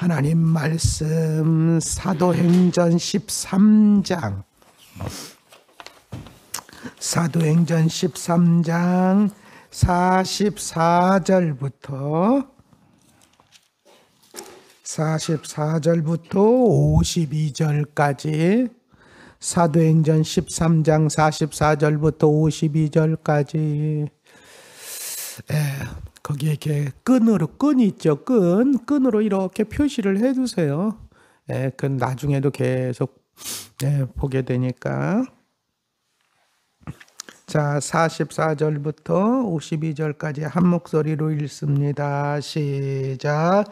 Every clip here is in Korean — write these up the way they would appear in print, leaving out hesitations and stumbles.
하나님 말씀 사도행전 13장 사도행전 13장 44절부터 52절까지 사도행전 13장 44절부터 52절까지 거기에 이렇게 끈이 있죠. 끈으로 이렇게 표시를 해두세요. 그 나중에도 계속 보게 되니까. 자, 44절부터 52절까지 한 목소리로 읽습니다. 시작.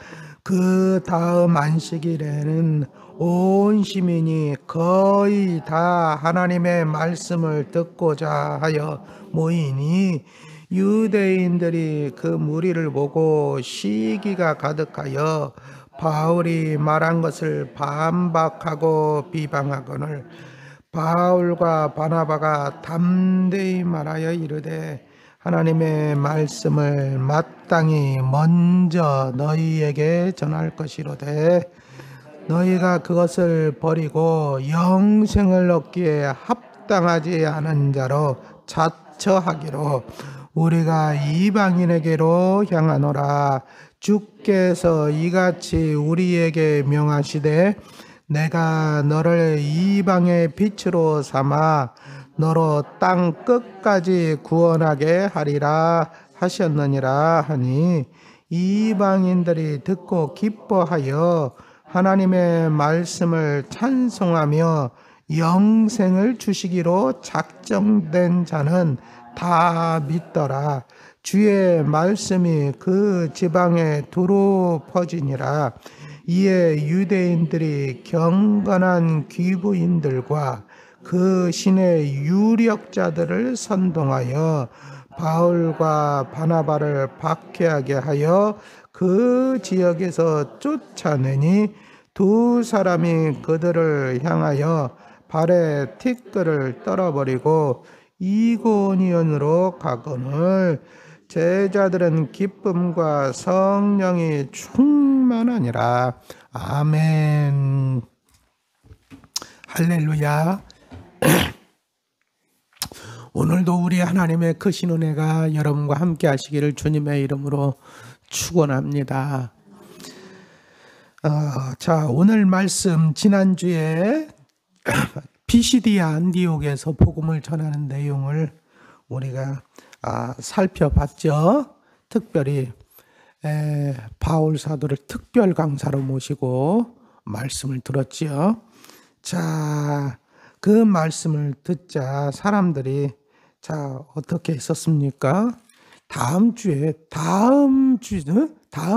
그 다음 안식일에는 온 시민이 거의 다 하나님의 말씀을 듣고자 하여 모이니 유대인들이 그 무리를 보고 시기가 가득하여 바울이 말한 것을 반박하고 비방하거늘 바울과 바나바가 담대히 말하여 이르되 하나님의 말씀을 마땅히 먼저 너희에게 전할 것이로되 너희가 그것을 버리고 영생을 얻기에 합당하지 않은 자로 자처하기로 우리가 이방인에게로 향하노라. 주께서 이같이 우리에게 명하시되 내가 너를 이방의 빛으로 삼아 너로 땅 끝까지 구원하게 하리라 하셨느니라 하니 이방인들이 듣고 기뻐하여 하나님의 말씀을 찬송하며 영생을 주시기로 작정된 자는 다 믿더라. 주의 말씀이 그 지방에 두루 퍼지니라. 이에 유대인들이 경건한 귀부인들과 그 신의 유력자들을 선동하여 바울과 바나바를 박해하게 하여 그 지역에서 쫓아내니 두 사람이 그들을 향하여 발에 티끌을 떨어버리고 이고니온으로 가거늘 제자들은 기쁨과 성령이 충만하니라. 아멘. 할렐루야. 오늘도 우리 하나님의 크신 은혜가 여러분과 함께 하시기를 주님의 이름으로 축원합니다. 자, 오늘 말씀 지난주에 피시디아 안디옥에서 복음을 전하는 내용을 우리가 살펴봤죠. 특별히 바울 사도를 특별 강사로 모시고 말씀을 들었지요. 자, 그 말씀을 듣자 사람들이 어떻게 있었습니까? 다음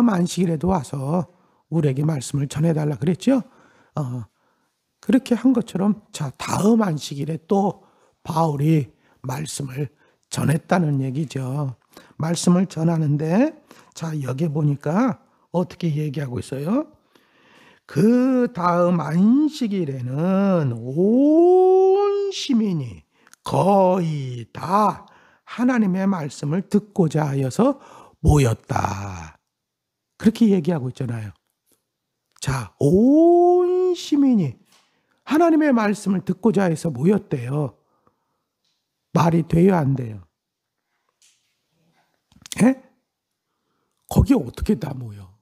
안식일에도 와서 우리에게 말씀을 전해달라 그랬죠. 그렇게 한 것처럼 다음 안식일에 또 바울이 말씀을 전했다는 얘기죠. 말씀을 전하는데 여기 보니까 어떻게 얘기하고 있어요? 그 다음 안식일에는 온 시민이 거의 다 하나님의 말씀을 듣고자 하여서 모였다. 그렇게 얘기하고 있잖아요. 온 시민이 하나님의 말씀을 듣고자 해서 모였대요. 말이 돼요, 안 돼요? 거기 어떻게 다 모여?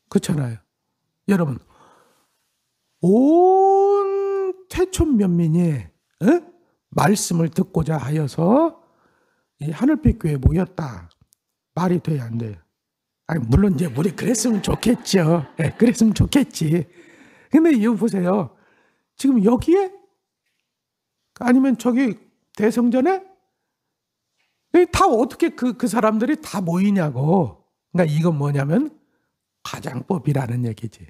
그렇잖아요. 여러분, 온 태촌 면민이 말씀을 듣고자 하여서 이 하늘빛 교회에 모였다. 말이 돼요, 안 돼요? 물론 이제 우리 그랬으면 좋겠죠. 그랬으면 좋겠지. 근데 이거 보세요. 지금 여기에 아니면 저기 대성전에 다 어떻게 그 사람들이 다 모이냐고. 그러니까 이건 뭐냐면 과장법이라는 얘기지.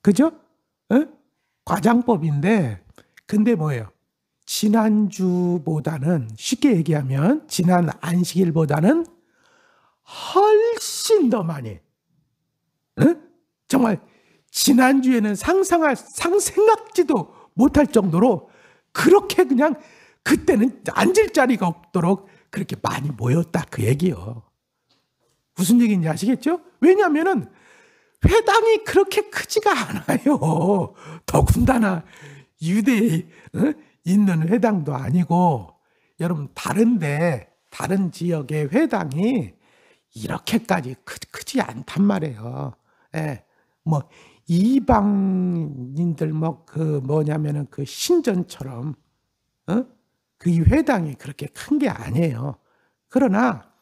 그죠? 과장법인데 근데 뭐예요? 지난주보다는 쉽게 얘기하면 지난 안식일보다는 훨씬 더 많이 정말 지난주에는 생각지도 못할 정도로 그렇게 그냥 그때는 앉을 자리가 없도록 그렇게 많이 모였다 그 얘기요. 무슨 얘기인지 아시겠죠? 왜냐하면은 회당이 그렇게 크지가 않아요. 더군다나 유대에 있는 회당도 아니고, 여러분 다른 지역의 회당이 이렇게까지 크지 않단 말이에요. 예, 뭐 이방인들 뭐냐면은 그 신전처럼 그 회당이 그렇게 큰 게 아니에요. 그러나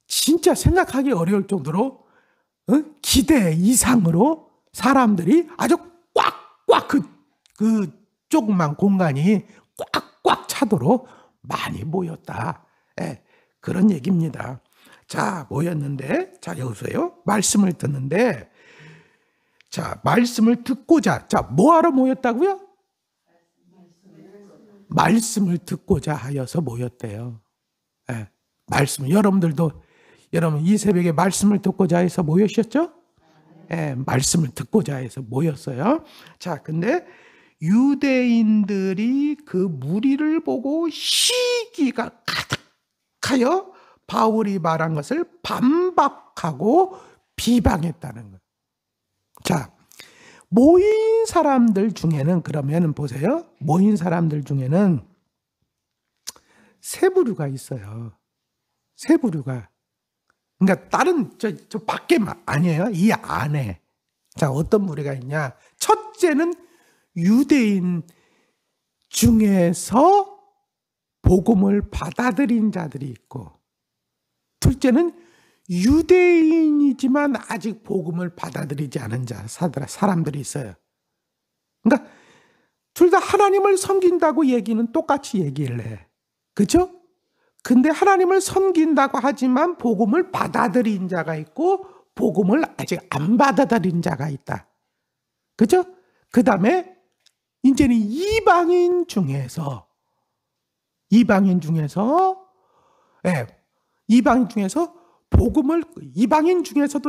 진짜 생각하기 어려울 정도로 기대 이상으로 사람들이 아주 꽉꽉 그 조그만 공간이 꽉꽉 차도록 많이 모였다. 예, 그런 얘기입니다. 자, 모였는데, 자, 여보세요? 말씀을 듣는데, 자, 말씀을 듣고자, 자, 뭐하러 모였다고요? 말씀을 듣고자 하여서 모였대요. 예, 여러분 이 새벽에 말씀을 듣고자 해서 모였었죠? 예, 말씀을 듣고자 해서 모였어요. 자, 근데 유대인들이 그 무리를 보고 시기가 가득하여 바울이 말한 것을 반박하고 비방했다는 거예요. 자, 모인 사람들 중에는, 그러면 보세요. 모인 사람들 중에는 세 부류가 있어요. 세 부류가. 그러니까 다른 저 밖에 아니에요. 이 안에. 자, 어떤 무리가 있냐? 첫째는 유대인 중에서 복음을 받아들인 자들이 있고, 둘째는 유대인이지만 아직 복음을 받아들이지 않은 사람들이 있어요. 그러니까 둘 다 하나님을 섬긴다고 얘기는 똑같이 얘기를 해. 그렇죠? 근데 하나님을 섬긴다고 하지만 복음을 받아들인 자가 있고 복음을 아직 안 받아들인 자가 있다. 그렇죠? 그 다음에 이제는 이방인 중에서 이방인 중에서도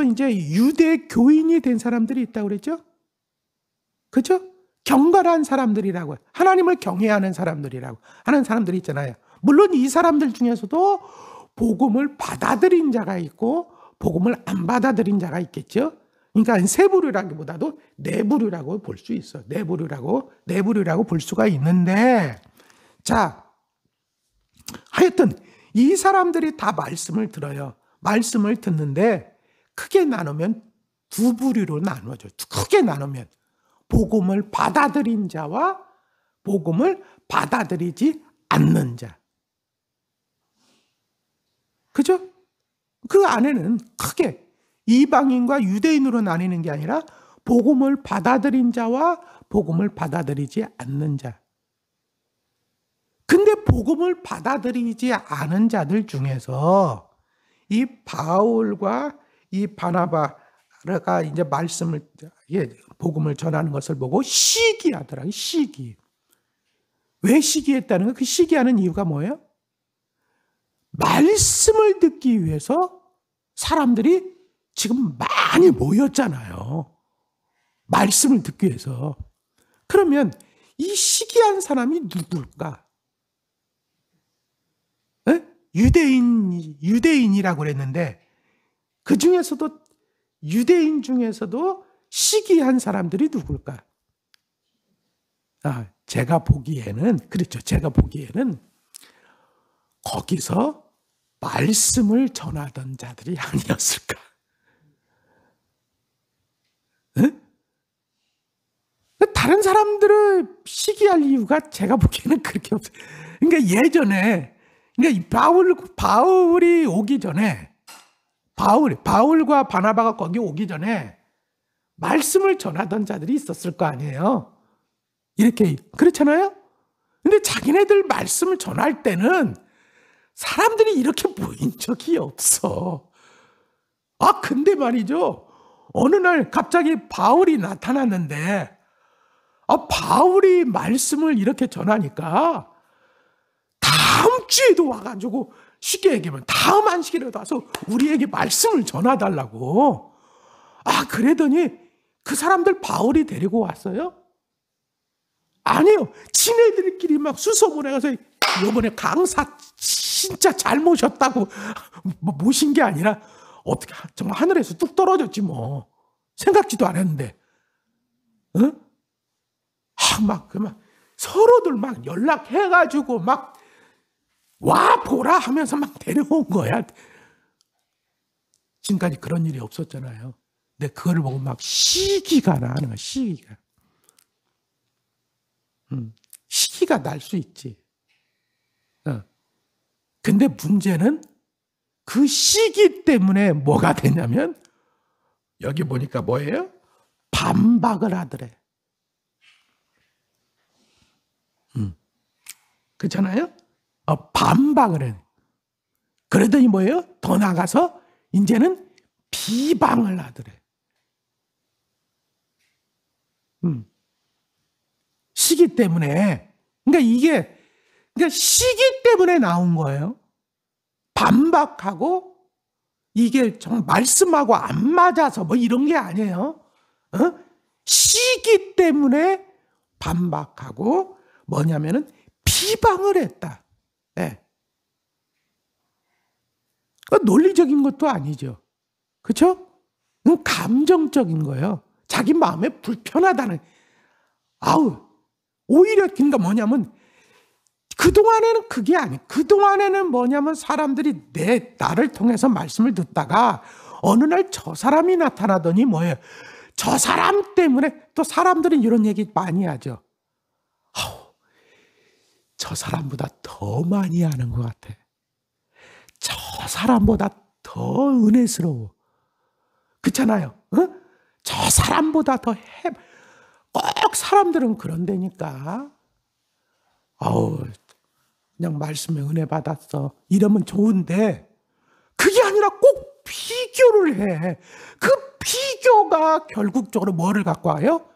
이제 유대 교인이 된 사람들이 있다고 그랬죠? 그죠? 경건한 사람들이라고, 하나님을 경외하는 사람들이라고 하는 사람들이 있잖아요. 물론 이 사람들 중에서도 복음을 받아들인 자가 있고 복음을 안 받아들인 자가 있겠죠? 그러니까 세 부류라기보다도 네 부류라고 볼 수 있어. 네 부류라고 볼 수가 있는데, 자, 하여튼 이 사람들이 다 말씀을 들어요. 말씀을 듣는데 크게 나누면 두 부류로 나누어져. 크게 나누면 복음을 받아들인 자와 복음을 받아들이지 않는 자. 그죠? 그 안에는 크게 이방인과 유대인으로 나뉘는 게 아니라 복음을 받아들인 자와 복음을 받아들이지 않는 자. 근데 복음을 받아들이지 않은 자들 중에서 이 바울과 이 바나바가 이제 복음을 전하는 것을 보고 시기하더라고요. 시기. 왜 시기했다는 거예요? 그 시기하는 이유가 뭐예요? 말씀을 듣기 위해서 사람들이 지금 많이 모였잖아요. 말씀을 듣기 위해서. 그러면 이 시기한 사람이 누굴까? 유대인이라고 그랬는데 그 중에서도 유대인 중에서도 시기한 사람들이 누굴까? 제가 보기에는 거기서 말씀을 전하던 자들이 아니었을까? 다른 사람들을 시기할 이유가 제가 보기에는 그렇게 없어요. 그러니까 예전에, 그러니까 바울이 오기 전에, 바울과 바나바가 거기 오기 전에 말씀을 전하던 자들이 있었을 거 아니에요. 이렇게, 그렇잖아요? 근데 자기네들 말씀을 전할 때는 사람들이 이렇게 모인 적이 없어. 근데 말이죠. 어느 날 갑자기 바울이 나타났는데, 바울이 말씀을 이렇게 전하니까 다음 주에도 와가지고, 쉽게 얘기하면 다음 안식일에도 와서 우리에게 말씀을 전해달라고. 그러더니 그 사람들 바울이 데리고 왔어요? 아니요. 지네들끼리 막 수소문해 가서 이번에 강사 진짜 잘 모셨다고 모신 게 아니라 어떻게 정말 하늘에서 뚝 떨어졌지 뭐. 생각지도 않았는데, 막 서로들 막 연락해가지고 막 와 보라 하면서 막 데려온 거야. 지금까지 그런 일이 없었잖아요. 근데 그걸 보고 막 시기가 나는 거야, 시기가. 시기가 날 수 있지. 근데 문제는 그 시기 때문에 뭐가 되냐면, 여기 보니까 뭐예요? 반박을 하더래. 그렇잖아요? 반박을 해. 그러더니 뭐예요? 더 나가서 이제는 비방을 하더래. 시기 때문에. 그러니까 시기 때문에 나온 거예요. 반박하고 이게 정말 말씀하고 안 맞아서 뭐 이런 게 아니에요. 시기 때문에 반박하고 뭐냐면은 비방을 했다. 네. 논리적인 것도 아니죠. 그렇죠? 감정적인 거예요. 자기 마음에 불편하다는. 오히려 그러니까 뭐냐면 그동안에는 그게 아니에요. 그동안에는 뭐냐면 사람들이 나를 통해서 말씀을 듣다가 어느 날 저 사람이 나타나더니 뭐예요? 저 사람 때문에 또 사람들은 이런 얘기 많이 하죠. 저 사람보다 더 많이 하는 것 같아. 저 사람보다 더 은혜스러워. 그렇잖아요. 저 사람보다 더 꼭 사람들은 그런다니까. 그냥 말씀에 은혜 받았어. 이러면 좋은데 그게 아니라 꼭 비교를 해. 그 비교가 결국적으로 뭐를 갖고 와요?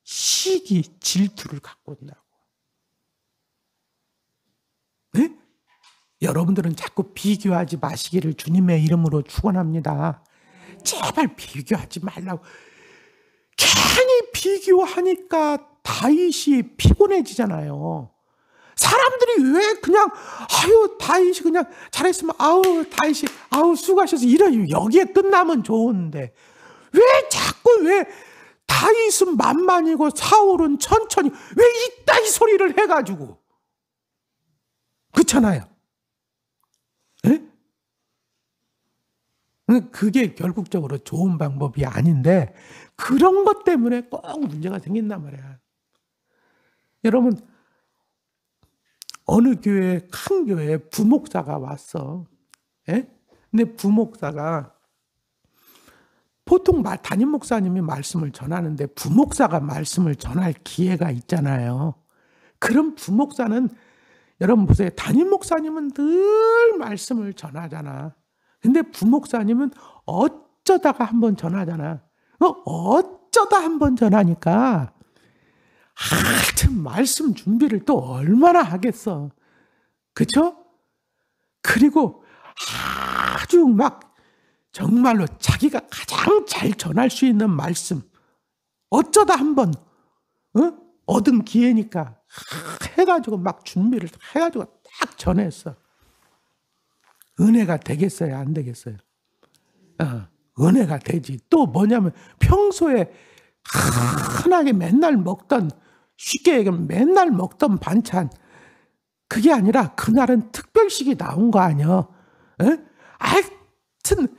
시기, 질투를 갖고 온다고. 네? 여러분들은 자꾸 비교하지 마시기를 주님의 이름으로 축원합니다. 제발 비교하지 말라고. 괜히 비교하니까 다윗이 피곤해지잖아요. 사람들이 왜 그냥 다윗이 그냥 잘했으면 다윗이 수고하셔서 이래요. 여기에 끝나면 좋은데 왜 다윗은 만만이고 사울은 천천히 왜 이따위 소리를 해가지고. 그렇잖아요. 네? 그게 결국적으로 좋은 방법이 아닌데 그런 것 때문에 꼭 문제가 생긴단 말이야. 여러분, 어느 교회, 큰 교회에 부목사가 왔어. 예? 근데 부목사가 보통 담임 목사님이 말씀을 전하는데 부목사가 말씀을 전할 기회가 있잖아요. 그럼 부목사는 여러분 보세요. 담임 목사님은 늘 말씀을 전하잖아. 근데 부목사님은 어쩌다가 한번 전하잖아. 어쩌다 한번 전하니까 하여튼 말씀 준비를 또 얼마나 하겠어. 그쵸? 그리고 아주 막 정말로 자기가 가장 잘 전할 수 있는 말씀 어쩌다 한번 얻은 기회니까 해가지고 막 준비를 해가지고 딱 전했어. 은혜가 되겠어요? 안 되겠어요? 은혜가 되지. 또 뭐냐면 평소에 흔하게 맨날 먹던, 쉽게 얘기하면 맨날 먹던 반찬, 그게 아니라 그날은 특별식이 나온 거 아니야. 하여튼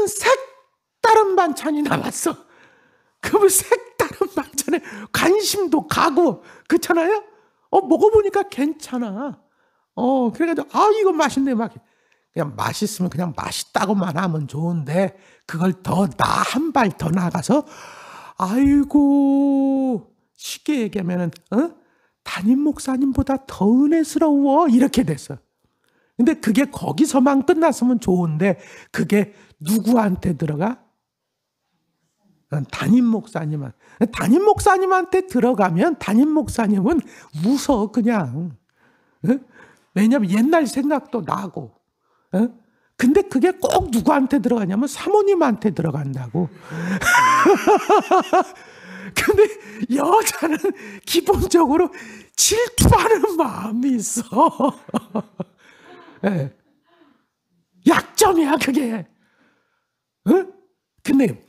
색다른 반찬이 나왔어. 그 색다른 반찬에 관심도 가고 그렇잖아요. 먹어보니까 괜찮아. 그래가지고 이거 맛있네. 막 그냥 맛있으면 그냥 맛있다고만 하면 좋은데 그걸 더 한 발 더 나가서 아이고 쉽게 얘기하면은 담임 목사님보다 더 은혜스러워 이렇게 됐어. 근데 그게 거기서만 끝났으면 좋은데 그게 누구한테 들어가? 담임 목사님한테. 담임 목사님한테 들어가면 담임 목사님은 웃어 그냥. 왜냐면 옛날 생각도 나고. 근데 그게 꼭 누구한테 들어가냐면 사모님한테 들어간다고. 근데 여자는 기본적으로 질투하는 마음이 있어. 네. 약점이야 그게. 근데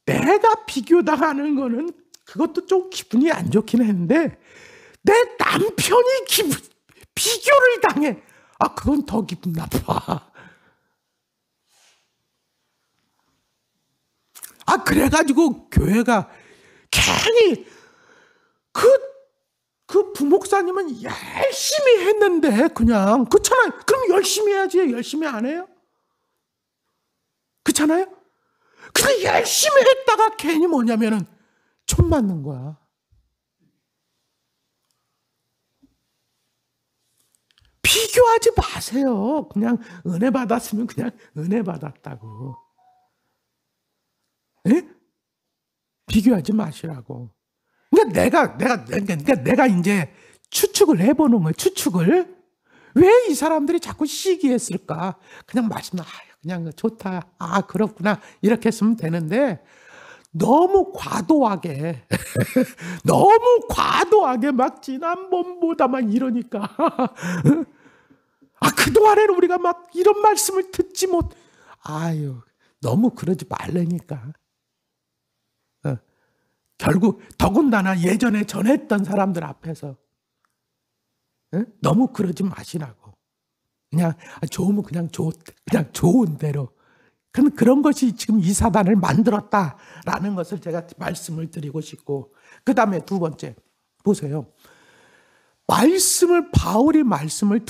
내가 비교당하는 거는 그것도 좀 기분이 안 좋긴 했는데 내 남편이 비교를 당해. 그건 더 기분 나빠. 그래가지고 교회가 괜히 그 부목사님은 열심히 했는데 그냥 그렇잖아요. 그럼 열심히 해야지. 열심히 안 해요? 그렇잖아요? 근데 열심히 했다가 괜히 뭐냐면은 총 맞는 거야. 비교하지 마세요. 그냥 은혜 받았으면 그냥 은혜 받았다고. 예? 비교하지 마시라고. 그러니까 내가 이제 추측을 해보는 거예요. 추측을. 왜 이 사람들이 자꾸 시기했을까? 그냥 말씀, 그냥 좋다. 그렇구나. 이렇게 했으면 되는데, 너무 과도하게, 너무 과도하게 막 지난번보다 막 이러니까. 그동안에는 우리가 막 이런 말씀을 듣지 못, 너무 그러지 말라니까. 결국 더군다나 예전에 전했던 사람들 앞에서 너무 그러지 마시라고. 그냥 좋으면 그냥 좋은 대로. 그런 것이 지금 이 사단을 만들었다라는 것을 제가 말씀을 드리고 싶고, 그 다음에 두 번째 보세요. 바울이 말씀을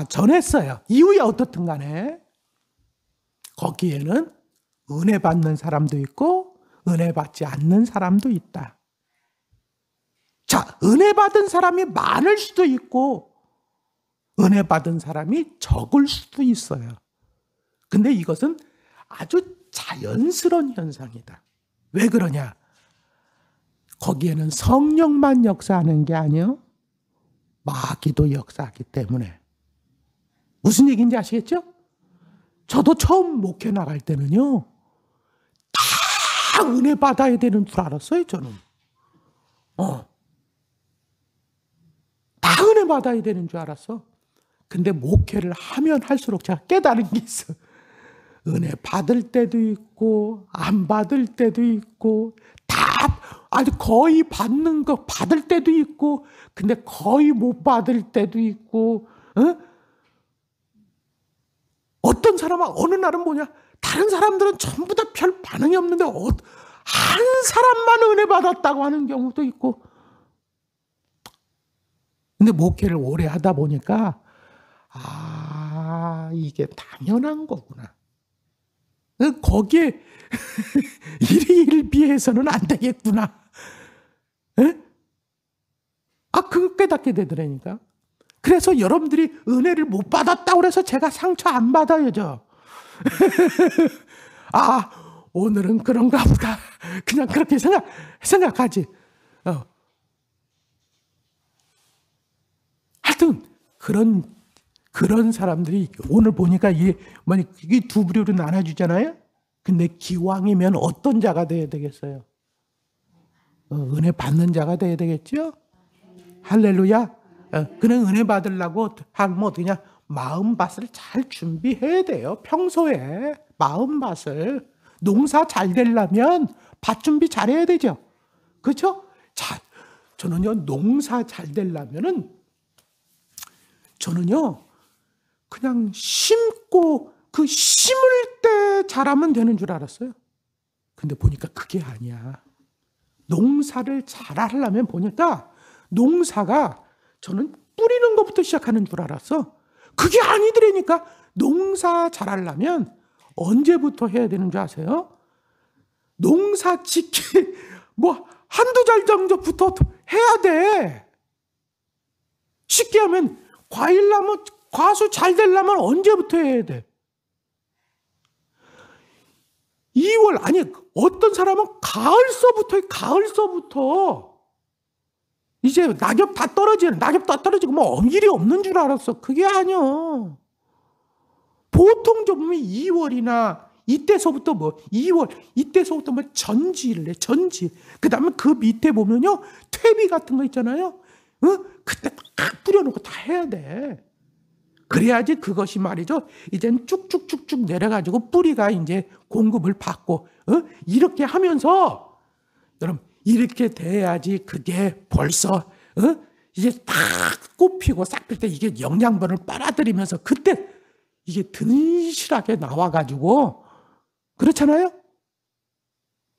전했어요. 이후에 어떻든 간에 거기에는 은혜 받는 사람도 있고 은혜 받지 않는 사람도 있다. 자, 은혜 받은 사람이 많을 수도 있고 은혜 받은 사람이 적을 수도 있어요. 근데 이것은 아주 자연스러운 현상이다. 왜 그러냐? 거기에는 성령만 역사하는 게 아니요, 마귀도 역사하기 때문에. 무슨 얘기인지 아시겠죠? 저도 처음 목회 나갈 때는요, 다 은혜 받아야 되는 줄 알았어요, 저는. 다 은혜 받아야 되는 줄 알았어. 근데 목회를 하면 할수록 제가 깨달은 게 있어. 은혜 받을 때도 있고 안 받을 때도 있고 거의 받는 거 받을 때도 있고 근데 거의 못 받을 때도 있고, 어떤 사람은 어느 날은 다른 사람들은 전부 다 별 반응이 없는데 한 사람만 은혜 받았다고 하는 경우도 있고. 근데 목회를 오래 하다 보니까 이게 당연한 거구나. 거기에 일희일비해서는 안 되겠구나. 그거 깨닫게 되더라니까. 그래서 여러분들이 은혜를 못 받았다고 해서 제가 상처 안 받아야죠. 오늘은 그런가 보다. 그냥 그렇게 생각하지. 하여튼 그런 사람들이 오늘 보니까 이게 두 부류로 나눠주잖아요. 근데 기왕이면 어떤 자가 돼야 되겠어요? 은혜 받는 자가 돼야 되겠죠? 할렐루야. 그는 은혜 받으려고 하면 어떠냐? 마음밭을 잘 준비해야 돼요. 평소에 마음밭을. 농사 잘 되려면 밭 준비 잘해야 되죠. 그렇죠? 저는요, 농사 잘 되려면은 저는요, 그냥 심고 그 심을 때 잘하면 되는 줄 알았어요. 근데 보니까 그게 아니야. 농사를 잘하려면 보니까 농사가 저는 뿌리는 것부터 시작하는 줄 알았어. 그게 아니더라니까. 농사 잘하려면 언제부터 해야 되는 줄 아세요? 농사 짓기 한두 달 정도부터 해야 돼. 쉽게 하면 과수 잘 되려면 언제부터 해야 돼? 2월, 어떤 사람은 가을서부터 이제 낙엽 다 떨어지고 일이 없는 줄 알았어. 그게 아니야. 보통 좀 보면 2월이나 이때서부터 2월 이때서부터 전지를 해. 전지. 그다음에 그 밑에 보면요, 퇴비 같은 거 있잖아요. 그때 딱 뿌려놓고 다 해야 돼. 그래야지 그것이 말이죠. 이젠 쭉쭉쭉쭉 내려가지고 뿌리가 이제 공급을 받고, 이렇게 하면서, 여러분, 이렇게 돼야지 그게 벌써, 이제 딱 꽃피고 싹 필 때 이게 영양분을 빨아들이면서 그때 이게 든실하게 나와가지고, 그렇잖아요?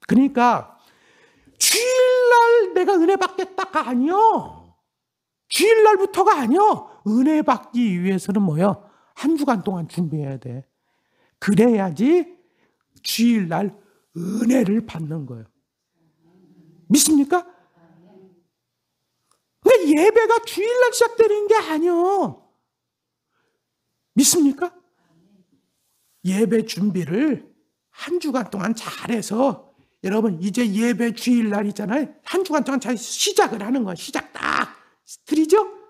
그러니까, 주일날 내가 은혜 받겠다가 아니요. 주일날부터가 아니요. 은혜 받기 위해서는 뭐요? 한 주간 동안 준비해야 돼. 그래야지 주일날 은혜를 받는 거예요. 믿습니까? 근데 예배가 주일날 시작되는 게 아니요. 믿습니까? 예배 준비를 한 주간 동안 잘해서 여러분 이제 예배 주일날 있잖아요. 한 주간 동안 잘 시작을 하는 거예요. 시작 딱 드리죠?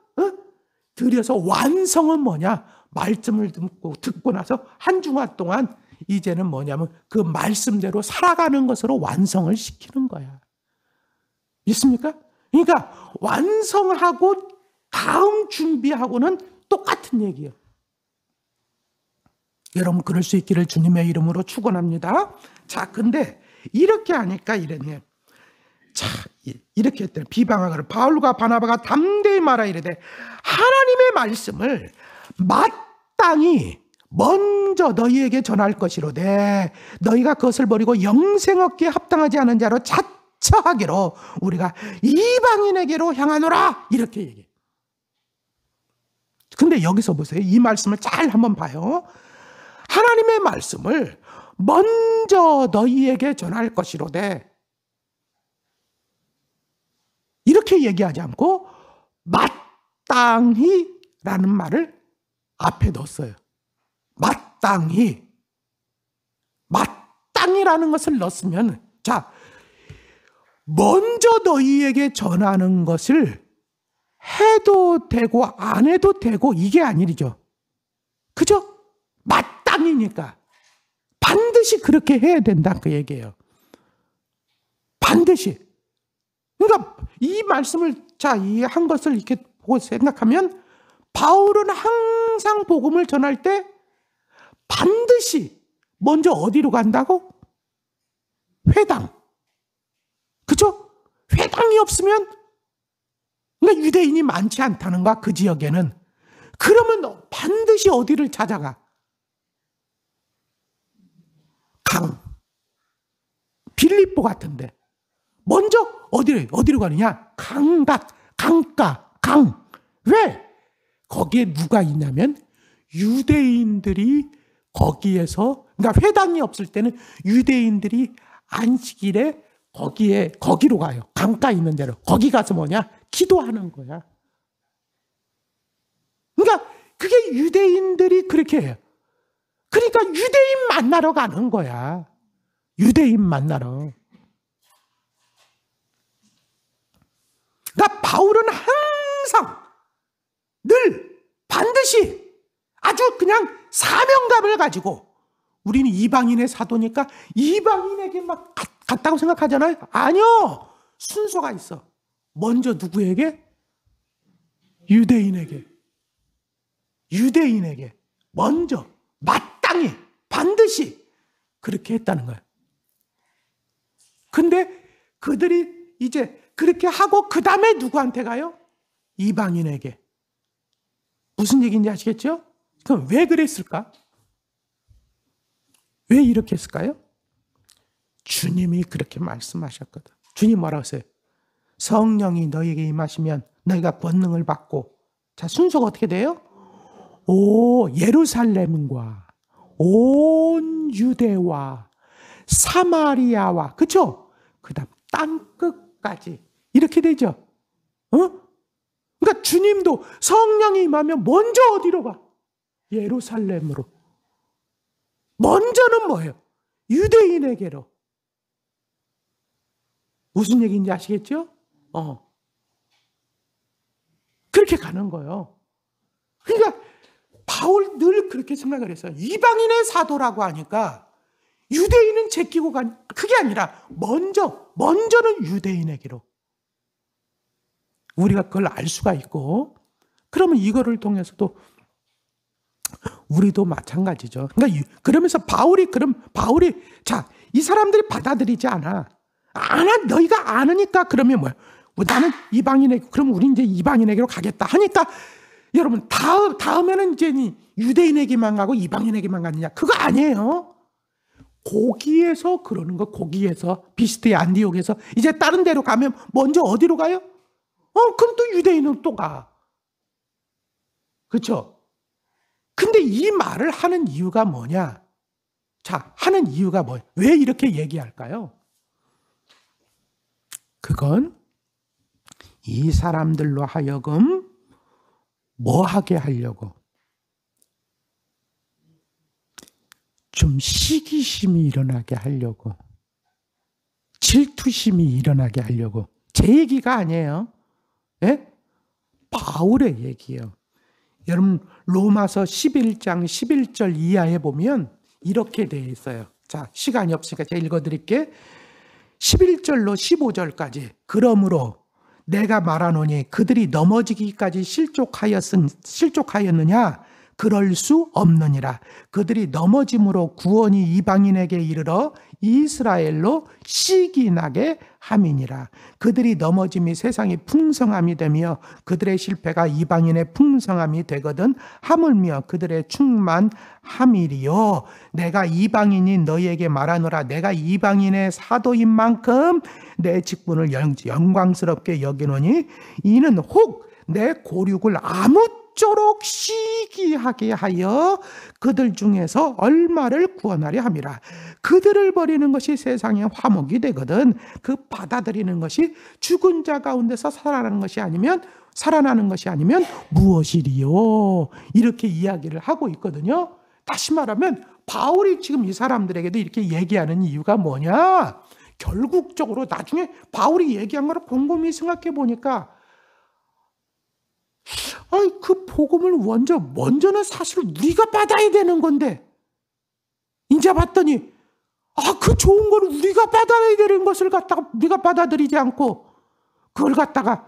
드려서 완성은 뭐냐? 말씀을 듣고 나서 한 주간 동안 이제는 뭐냐면 그 말씀대로 살아가는 것으로 완성을 시키는 거야. 믿습니까? 그러니까 완성하고 다음 준비하고는 똑같은 얘기예요. 여러분 그럴 수 있기를 주님의 이름으로 축원합니다. 자, 근데 이렇게 하니까 이랬네. 자, 이렇게 했더니 비방하거늘 바울과 바나바가 담대히 말하 이르되 하나님의 말씀을 마땅히 먼저 너희에게 전할 것이로되 너희가 그것을 버리고 영생 얻기에 합당하지 않은 자로 자처하기로 우리가 이방인에게로 향하노라 이렇게 얘기해. 근데 여기서 보세요. 이 말씀을 잘 한번 봐요. 하나님의 말씀을 먼저 너희에게 전할 것이로되 이렇게 얘기하지 않고 마땅히 라는 말을 앞에 넣었어요. 마땅히라는 것을 넣었으면 자, 먼저 너희에게 전하는 것을 해도 되고 안 해도 되고 이게 아니죠. 그죠? 마땅히니까 반드시 그렇게 해야 된다 그 얘기예요. 반드시. 그러니까 이 말씀을 자, 이 한 것을 이렇게 보고 생각하면 바울은 항상 복음을 전할 때 반드시 먼저 어디로 간다고? 회당. 그죠? 회당이 없으면 그러니까 유대인이 많지 않다는 거야 그 지역에는. 그러면 반드시 어디를 찾아가? 강. 빌립보 같은데. 먼저 어디로 가느냐? 강가. 왜? 거기에 누가 있냐면 유대인들이 거기에서 그러니까 회당이 없을 때는 유대인들이 안식일에 거기로 가요. 강가 있는 데로. 거기 가서 뭐냐? 기도하는 거야. 그러니까 그게 유대인들이 그렇게 해요. 그러니까 유대인 만나러 가는 거야. 유대인 만나러. 그러니까 바울은 항상 늘 반드시 아주 그냥 사명감을 가지고 우리는 이방인의 사도니까 이방인에게 막 같다고 생각하잖아요. 아니요. 순서가 있어. 먼저 누구에게? 유대인에게. 먼저 마땅히 반드시 그렇게 했다는 거예요. 근데 그들이 이제 그렇게 하고 그 다음에 누구한테 가요? 이방인에게. 무슨 얘기인지 아시겠죠? 그럼 왜 그랬을까? 왜 이렇게 했을까요? 주님이 그렇게 말씀하셨거든. 주님 뭐라고 했어요? 성령이 너희에게 임하시면 너희가 권능을 받고 자 순서가 어떻게 돼요? 예루살렘과 온 유대와 사마리아와 그렇죠? 그 다음 땅끝까지 이렇게 되죠. 그러니까 주님도 성령이 임하면 먼저 어디로 가? 예루살렘으로. 먼저는 뭐예요? 유대인에게로. 무슨 얘기인지 아시겠죠? 그렇게 가는 거예요. 그러니까 바울 늘 그렇게 생각을 했어요. 이방인의 사도라고 하니까 유대인은 제끼고 그게 아니라 먼저는 유대인에게로. 우리가 그걸 알 수가 있고 그러면 이거를 통해서도 우리도 마찬가지죠. 그러니까 그러면서 바울이 자, 이 사람들이 받아들이지 않아. 너희가 아느니까 그러면 뭐야? 나는 이방인에게, 그럼 우리 이제 이방인에게로 가겠다 하니까 여러분 다음에는 이제 유대인에게만 가고 이방인에게만 가느냐? 그거 아니에요. 거기에서 그러는 거, 거기에서 비스트의 안디옥에서 이제 다른 데로 가면 먼저 어디로 가요? 그럼 또 유대인으로 또 가. 그렇죠? 근데 이 말을 하는 이유가 뭐냐? 자, 하는 이유가 뭐예요? 왜 이렇게 얘기할까요? 그건 이 사람들로 하여금 뭐 하게 하려고? 좀 시기심이 일어나게 하려고, 질투심이 일어나게 하려고. 제 얘기가 아니에요. 예? 바울의 얘기예요. 여러분 로마서 11장 11절 이하에 보면 이렇게 되어 있어요. 자, 시간이 없으니까 제가 읽어드릴게. 11절로 15절까지. 그러므로 내가 말하노니 그들이 넘어지기까지 실족하였느냐? 그럴 수 없느니라. 그들이 넘어짐으로 구원이 이방인에게 이르러 이스라엘로 시기나게 함이니라. 그들이 넘어짐이 세상이 풍성함이 되며 그들의 실패가 이방인의 풍성함이 되거든 하물며 그들의 충만함이리요. 내가 이방인이 너희에게 말하노라. 내가 이방인의 사도인 만큼 내 직분을 영광스럽게 여기노니 이는 혹 내 고륙을 아무쪼록 시기하게 하여 그들 중에서 얼마를 구원하려 함이라. 그들을 버리는 것이 세상의 화목이 되거든 그 받아들이는 것이 죽은 자 가운데서 살아나는 것이 아니면 무엇이리요? 이렇게 이야기를 하고 있거든요. 다시 말하면 바울이 지금 이 사람들에게도 이렇게 얘기하는 이유가 뭐냐? 결국적으로 나중에 바울이 얘기한 거를 곰곰이 생각해 보니까 그 복음을 먼저는 사실 우리가 받아야 되는 건데, 이제 봤더니 그 좋은 걸 우리가 받아야 되는 것을 갖다가 우리가 받아들이지 않고 그걸 갖다가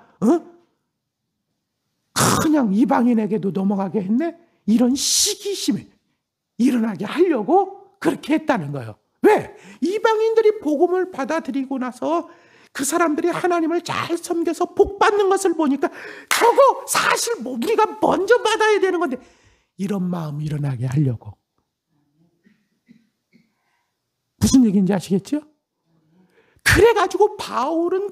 그냥 이방인에게도 넘어가게 했네. 이런 시기심이 일어나게 하려고 그렇게 했다는 거예요. 왜? 이방인들이 복음을 받아들이고 나서 그 사람들이 하나님을 잘 섬겨서 복 받는 것을 보니까 저거 사실 우리가 먼저 받아야 되는 건데, 이런 마음이 일어나게 하려고. 무슨 얘기인지 아시겠죠? 그래가지고 바울은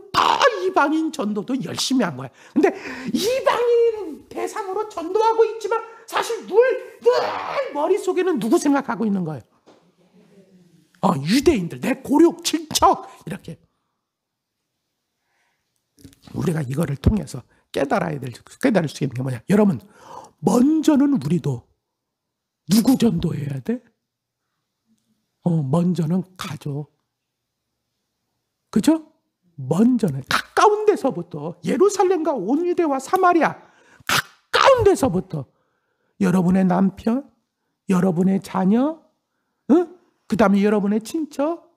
이방인 전도도 열심히 한 거야. 근데 이방인 대상으로 전도하고 있지만 사실 늘 머릿속에는 누구 생각하고 있는 거예요? 유대인들, 내 고륙, 친척, 이렇게. 우리가 이거를 통해서 깨달을 수 있는 게 뭐냐? 여러분, 먼저는 우리도 누구 전도해야 돼? 먼저는 가족. 그죠? 먼저는 가까운 데서부터, 예루살렘과 온 유대와 사마리아 가까운 데서부터 여러분의 남편, 여러분의 자녀, 그 다음에 여러분의 친척,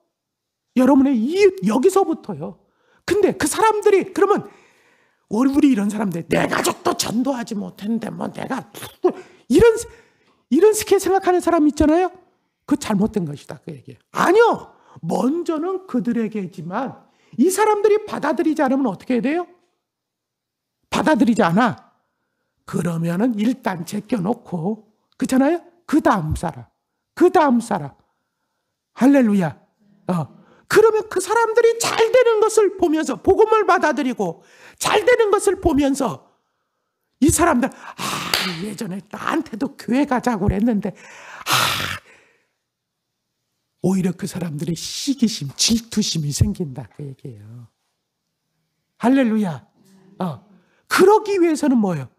여러분의 이웃, 여기서부터요. 근데 그 사람들이, 그러면 우리 이런 사람들, 내 가족도 전도하지 못했는데 내가 이런 스케일 생각하는 사람 있잖아요. 그거 잘못된 것이다, 그 얘기예요. 아니요, 먼저는 그들에게지만 이 사람들이 받아들이지 않으면 어떻게 해야 돼요? 받아들이지 않아. 그러면은 일단 제껴놓고, 그렇잖아요? 그 다음 사람. 할렐루야. 그러면 그 사람들이 잘 되는 것을 보면서, 복음을 받아들이고 잘 되는 것을 보면서 이 사람들, 예전에 나한테도 교회 가자고 그랬는데, 오히려 그 사람들의 시기심, 질투심이 생긴다, 그 얘기예요. 할렐루야. 그러기 위해서는 뭐예요?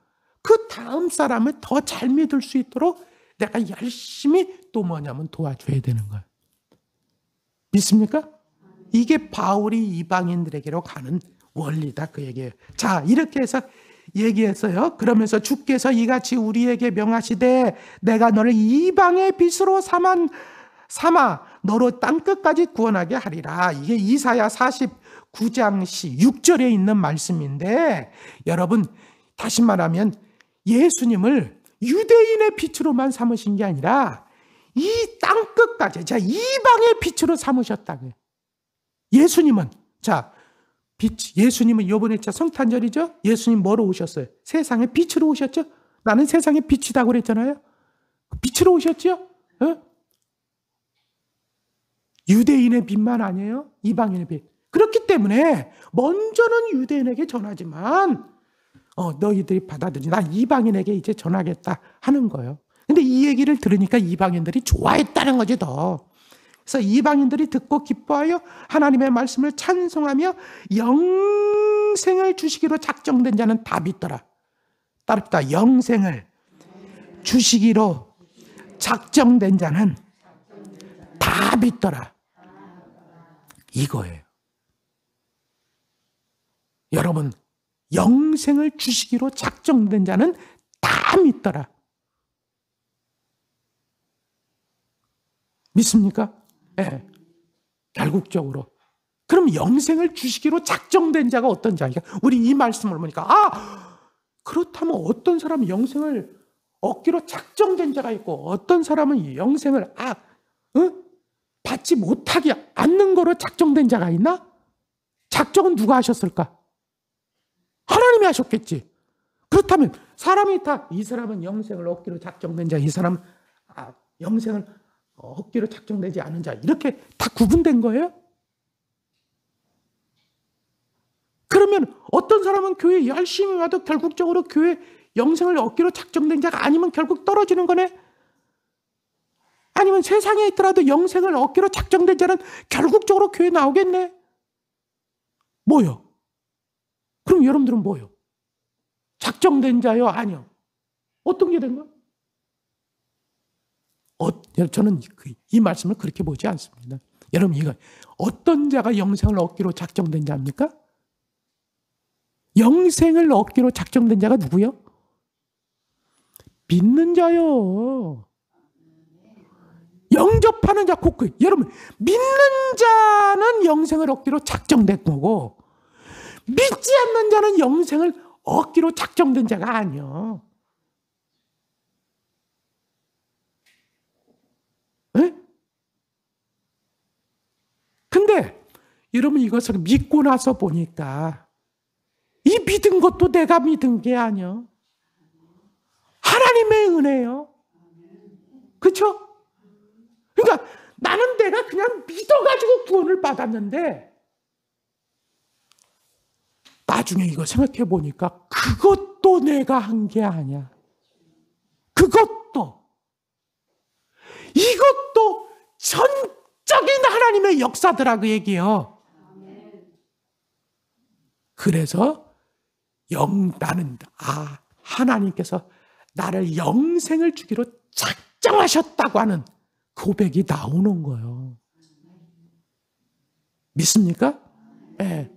그 다음 사람을 더 잘 믿을 수 있도록 내가 열심히 또 뭐냐면 도와줘야 되는 거예요. 믿습니까? 이게 바울이 이방인들에게로 가는 원리다, 그 얘기예요. 자, 이렇게 해서 얘기했어요. 그러면서 주께서 이같이 우리에게 명하시되 내가 너를 이방의 빛으로 삼아 너로 땅끝까지 구원하게 하리라. 이게 이사야 49장 6절에 있는 말씀인데, 여러분 다시 말하면 예수님을 유대인의 빛으로만 삼으신 게 아니라 이 땅끝까지 자 이방의 빛으로 삼으셨다고요. 예수님은 자 예수님은 이번에 성탄절이죠. 예수님 뭐로 오셨어요? 세상의 빛으로 오셨죠. 나는 세상의 빛이라고 그랬잖아요. 빛으로 오셨죠. 유대인의 빛만 아니에요. 이방인의 빛. 그렇기 때문에 먼저는 유대인에게 전하지만 너희들이 받아들이지 난 이방인에게 이제 전하겠다 하는 거예요. 근데 이 얘기를 들으니까 이방인들이 좋아했다는 거지 더. 그래서 이방인들이 듣고 기뻐하여 하나님의 말씀을 찬송하며 영생을 주시기로 작정된 자는 다 믿더라. 따릅니다. 영생을 주시기로 작정된 자는 다 믿더라. 이거예요. 여러분, 영생을 주시기로 작정된 자는 다 믿더라. 믿습니까? 네. 결국적으로. 그럼 영생을 주시기로 작정된 자가 어떤 자이까? 우리 이 말씀을 보니까 그렇다면 어떤 사람은 영생을 얻기로 작정된 자가 있고 어떤 사람은 영생을 받지 못하게 않는 거로 작정된 자가 있나? 작정은 누가 하셨을까? 하나님이 하셨겠지. 그렇다면 사람이 다 이 사람은 영생을 얻기로 작정된 자, 이 사람은 영생을 얻기로 작정되지 않은 자 이렇게 다 구분된 거예요? 그러면 어떤 사람은 교회 열심히 와도 결국적으로 교회 영생을 얻기로 작정된 자가 아니면 결국 떨어지는 거네? 아니면 세상에 있더라도 영생을 얻기로 작정된 자는 결국적으로 교회 나오겠네? 뭐요? 그럼 여러분들은 뭐요? 작정된 자요? 아니요? 어떤 게 된 거예요? 저는 이 말씀을 그렇게 보지 않습니다. 여러분 이거 어떤 자가 영생을 얻기로 작정된 자입니까? 영생을 얻기로 작정된 자가 누구요? 믿는 자요. 영접하는 자, 여러분 믿는 자는 영생을 얻기로 작정된 거고 믿지 않는 자는 영생을 얻기로 작정된 자가 아니요. 근데 여러분 이것을 믿고 나서 보니까 이 믿은 것도 내가 믿은 게 아니야. 하나님의 은혜요. 그렇죠? 그러니까 나는 내가 그냥 믿어가지고 구원을 받았는데 나중에 이거 생각해 보니까 그것도 내가 한 게 아니야. 이것도 전적인 하나님의 역사더라고 얘기해요. 그래서 나는 하나님께서 나를 영생을 주기로 작정하셨다고 하는 고백이 나오는 거예요. 믿습니까? 네.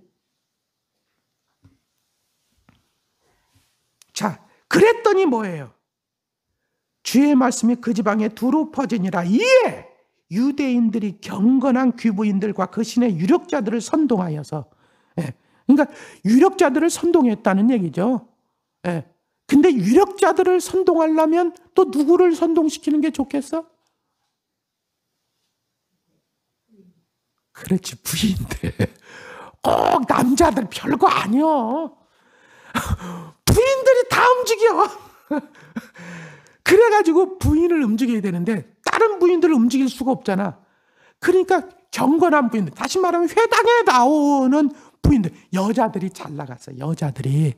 자, 그랬더니 뭐예요? 주의 말씀이 그 지방에 두루 퍼지니라. 이에 유대인들이 경건한 귀부인들과 그 신의 유력자들을 선동하여서, 그러니까 유력자들을 선동했다는 얘기죠. 근데 유력자들을 선동하려면 또 누구를 선동시키는 게 좋겠어? 그렇지, 부인들. 꼭 남자들 별거 아니야. 부인들이 다 움직여. 그래가지고 부인을 움직여야 되는데 다른 부인들을 움직일 수가 없잖아. 그러니까 경건한 부인들, 다시 말하면 회당에 나오는 부인들, 여자들이 잘 나갔어요. 여자들이.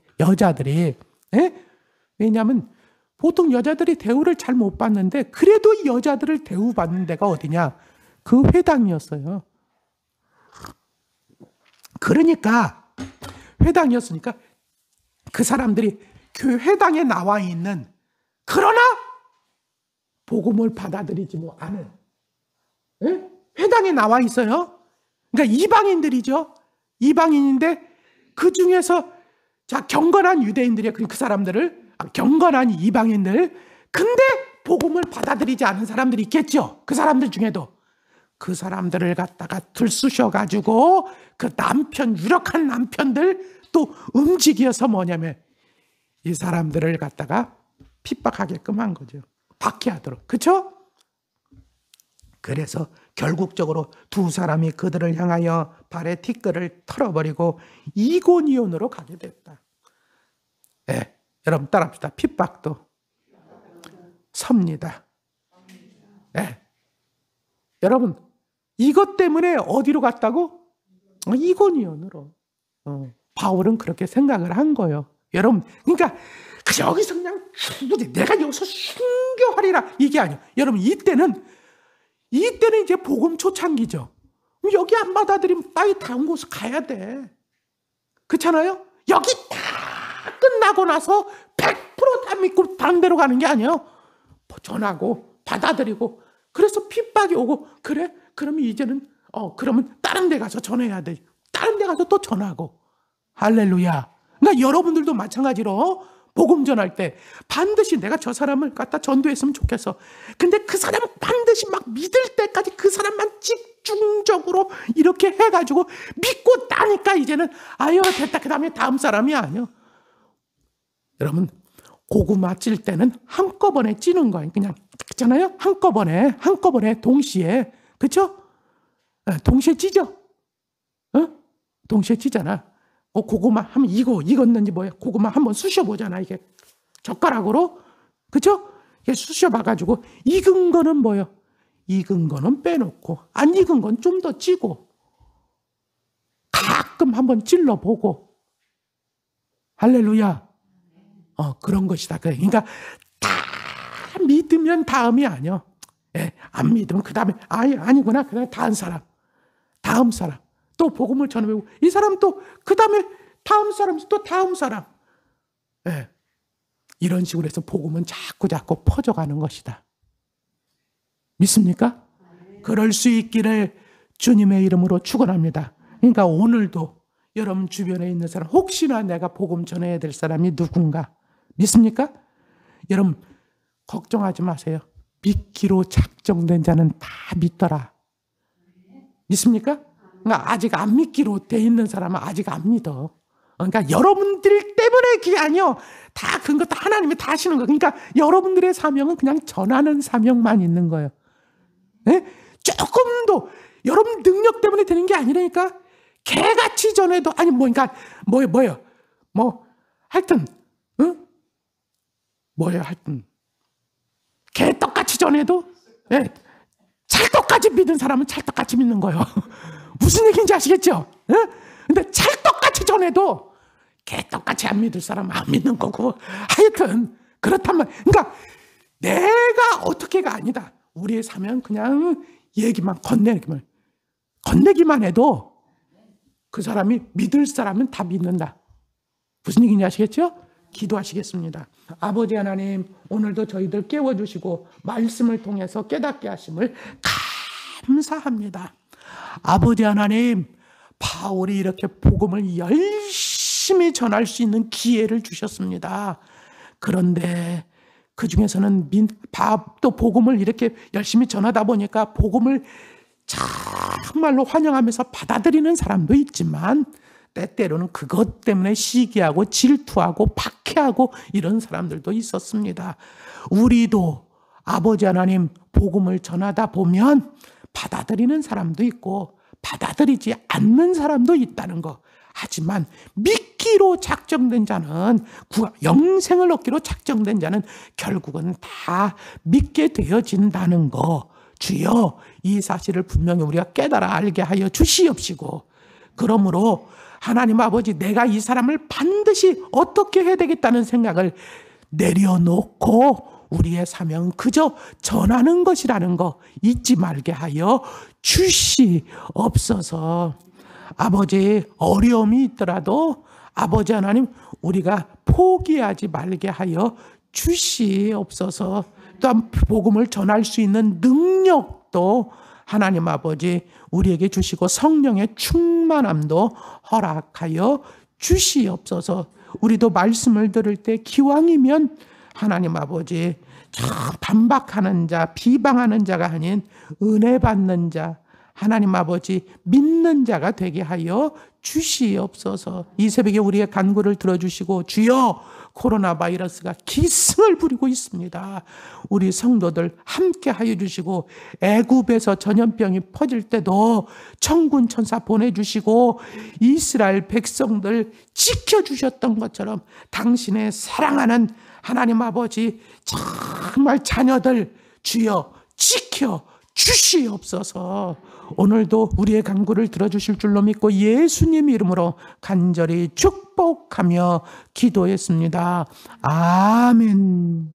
왜냐하면 보통 여자들이 대우를 잘 못 받는데 그래도 여자들을 대우받는 데가 어디냐? 그 회당이었어요. 그러니까 회당이었으니까 그 사람들이 그 회당에 나와 있는, 그러나 복음을 받아들이지 않은 회당에 나와 있어요. 그러니까 이방인들이죠. 이방인인데 그 중에서 경건한 유대인들이에요. 그 사람들을, 경건한 이방인들. 근데 복음을 받아들이지 않은 사람들이 있겠죠. 그 사람들 중에도. 그 사람들을 갖다가 들쑤셔가지고 그 유력한 남편들 또 움직여서 뭐냐면 이 사람들을 갖다가 핍박하게끔 한 거죠. 박해하도록. 그렇죠? 그래서 결국적으로 두 사람이 그들을 향하여 발에 티끌을 털어버리고 이고니온으로 가게 됐다. 네, 여러분 따라합시다. 핍박도 섭니다. 네. 여러분 이것 때문에 어디로 갔다고? 이고니온으로. 바울은 그렇게 생각을 한 거예요. 여러분, 그러니까 여기서 그냥 내가 여기서 순교하리라 이게 아니에요. 여러분 이때는 이제 복음 초창기죠. 여기 안 받아들이면 빨리 다음 곳을 가야 돼. 그렇잖아요? 여기 다 끝나고 나서 100%다 믿고 다른 데로 가는 게 아니에요. 전하고 받아들이고 그래서 핍박이 오고 그래? 그러면 이제는 그러면 다른 데 가서 전해야 돼. 다른 데 가서 또 전하고. 할렐루야. 그러니까 여러분들도 마찬가지로 복음 전할 때 반드시 내가 저 사람을 갖다 전도했으면 좋겠어. 근데 그 사람은 반드시 막 믿을 때까지 그 사람만 집중적으로 이렇게 해가지고 믿고 나니까 이제는 아유 됐다 그 다음에 다음 사람이 아니요. 여러분 고구마 찔 때는 한꺼번에 찌는 거예요. 그냥 있잖아요. 한꺼번에 동시에. 그렇죠? 동시에 찌죠. 동시에 찌잖아. 고구마 하면 익었는지 뭐야? 고구마 한번 쑤셔보잖아. 이게 젓가락으로. 그렇죠? 이게 쑤셔봐가지고 익은 거는 뭐예요? 익은 거는 빼놓고 안 익은 건 좀 더 찌고 가끔 한번 찔러보고. 할렐루야. 그런 것이다. 그러니까 다 믿으면 다음이 아니요. 예, 안 믿으면 그 다음에 아니구나. 그 다음에 다음 사람 또 복음을 전하고 이 사람 또 그 다음에 다음 사람 또 다음 사람. 예, 이런 식으로 해서 복음은 자꾸 퍼져가는 것이다. 믿습니까? 그럴 수 있기를 주님의 이름으로 축원합니다. 그러니까 오늘도 여러분 주변에 있는 사람 혹시나 내가 복음 전해야 될 사람이 누군가 믿습니까? 여러분 걱정하지 마세요. 믿기로 작정된 자는 다 믿더라. 믿습니까? 그러니까 아직 안 믿기로 돼 있는 사람은 아직 안 믿어. 그러니까 여러분들 때문에 그게 아니요. 다 그거 다 하나님이 다 하시는 거예요. 그러니까 여러분들의 사명은 그냥 전하는 사명만 있는 거예요. 네? 조금도 여러분 능력 때문에 되는 게 아니라니까. 개같이 전해도 그러니까 뭐예요? 하여튼 하여튼 개떡같이 전해도 찰떡같이 믿은 사람은 찰떡같이 믿는 거예요. 무슨 얘기인지 아시겠죠? 근데 찰떡같이 전해도 개떡같이 안 믿을 사람은 안 믿는 거고. 하여튼 그렇단 말이에요. 그러니까 내가 어떻게가 아니다. 우리의 사명은 그냥 얘기만 건네기만 해도 그 사람이 믿을 사람은 다 믿는다. 무슨 얘기인지 아시겠죠? 기도하시겠습니다. 아버지 하나님, 오늘도 저희들 깨워주시고 말씀을 통해서 깨닫게 하심을 감사합니다. 아버지 하나님, 바울이 이렇게 복음을 열심히 전할 수 있는 기회를 주셨습니다. 그런데 그 중에서는 또 복음을 이렇게 열심히 전하다 보니까 복음을 정말로 환영하면서 받아들이는 사람도 있지만 때때로는 그것 때문에 시기하고 질투하고 박해하고 이런 사람들도 있었습니다. 우리도 아버지 하나님 복음을 전하다 보면 받아들이는 사람도 있고 받아들이지 않는 사람도 있다는 거. 하지만 믿기로 작정된 자는 영생을 얻기로 작정된 자는 결국은 다 믿게 되어진다는 거. 주여 이 사실을 분명히 우리가 깨달아 알게 하여 주시옵시고, 그러므로 하나님 아버지, 내가 이 사람을 반드시 어떻게 해야 되겠다는 생각을 내려놓고 우리의 사명은 그저 전하는 것이라는 거 잊지 말게 하여 주시옵소서. 아버지, 어려움이 있더라도 아버지 하나님, 우리가 포기하지 말게 하여 주시옵소서. 또한 복음을 전할 수 있는 능력도 하나님 아버지 우리에게 주시고 성령의 충만함도 허락하여 주시옵소서. 우리도 말씀을 들을 때 기왕이면 하나님 아버지 반박하는 자, 비방하는 자가 아닌 은혜 받는 자, 하나님 아버지 믿는 자가 되게 하여 주시옵소서. 이 새벽에 우리의 간구를 들어주시고 주여 코로나 바이러스가 기승을 부리고 있습니다. 우리 성도들 함께 하여 주시고 애굽에서 전염병이 퍼질 때도 천군 천사 보내주시고 이스라엘 백성들 지켜주셨던 것처럼 당신의 사랑하는 하나님 아버지 정말 자녀들 주여 지켜 주시옵소서. 오늘도 우리의 간구를 들어주실 줄로 믿고 예수님 이름으로 간절히 축복하며 기도했습니다. 아멘.